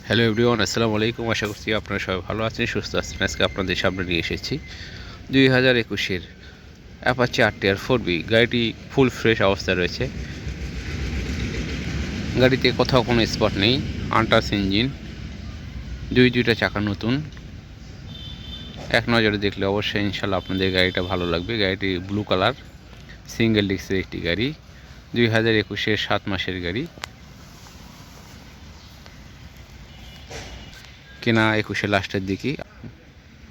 Hello everyone, আসসালামু আলাইকুম। আশা করছি আপনারা সবাই ভালো আছেন, সুস্থ আছেন। আজকে আপনাদের সামনে নিয়ে এসেছি 2021-এর অ্যাপাচি RTR 4B। গাড়িটি ফুল ফ্রেশ অবস্থায় রয়েছে। গাড়িতে কোথাও কোনো স্পট নেই, আনটাচ ইঞ্জিন, দুইটা চাকা নতুন। এক নজরে দেখলে অবশ্যই ইনশাল্লাহ আপনাদের গাড়িটা ভালো লাগবে। গাড়িটি ব্লু কালার, সিঙ্গেল ডিস্কের একটি গাড়ি, 2021-এর 7 মাসের গাড়ি, কেনা 21-এর লাস্টের দিকে।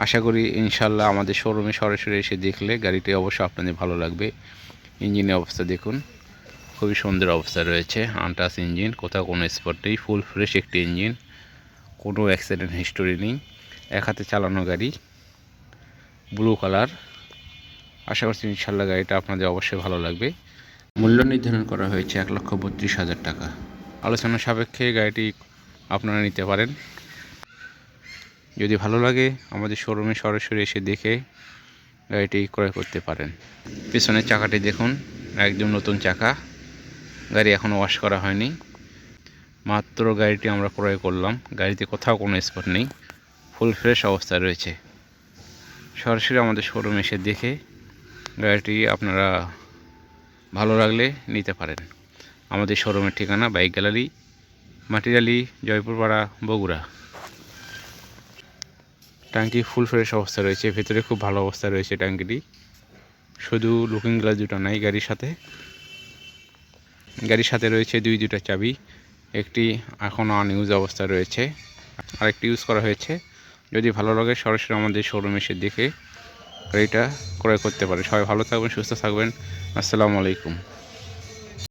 আশা করি ইনশাল্লাহ আমাদের শোরুমে সরাসরি এসে দেখলে গাড়িটি অবশ্যই আপনাদের ভালো লাগবে। ইঞ্জিনের অবস্থা দেখুন, খুবই সুন্দর অবস্থা রয়েছে। আনটাচ ইঞ্জিন, কোথাও কোনো স্পট নেই, ফুল ফ্রেশ একটি ইঞ্জিন, কোনো অ্যাক্সিডেন্ট হিস্টোরি নেই। এক হাতে চালানো গাড়ি, ব্লু কালার। আশা করছি ইনশাল্লাহ গাড়িটা আপনাদের অবশ্যই ভালো লাগবে। মূল্য নির্ধারণ করা হয়েছে 1,32,000 টাকা। আলোচনা সাপেক্ষে গাড়িটি আপনারা নিতে পারেন। যদি ভালো লাগে আমাদের শোরুমে সরাসরি এসে দেখে গাড়িটি ক্রয় করতে পারেন। পিছনের চাকাটি দেখুন, একদম নতুন চাকা, গাড়ি এখনও ওয়াশ করা হয়নি। মাত্র গাড়িটি আমরা ক্রয় করলাম। গাড়িতে কোথাও কোনো স্পট নেই, ফুল ফ্রেশ অবস্থায় রয়েছে। সরাসরি আমাদের শোরুমে এসে দেখে গাড়িটি আপনারা ভালো লাগলে নিতে পারেন। আমাদের শোরুমের ঠিকানা বাইক গ্যালারি, মাটিরালি, জয়পুরপাড়া, বগুড়া। ট্যাঙ্কি ফুল ফ্রেশ অবস্থা রয়েছে, ভেতরে খুব ভালো অবস্থা রয়েছে ট্যাঙ্কিটি। শুধু লুকিং গ্লাস দুটো নাই গাড়ির সাথে রয়েছে দুইটা চাবি। একটি এখনও আনইউজ অবস্থা রয়েছে, আরেকটি ইউজ করা হয়েছে। যদি ভালো লাগে সরাসরি আমাদের শোরুমে এসে দেখে গাড়িটা ক্রয় করতে পারে। সবাই ভালো থাকবেন, সুস্থ থাকবেন। আসসালামু আলাইকুম।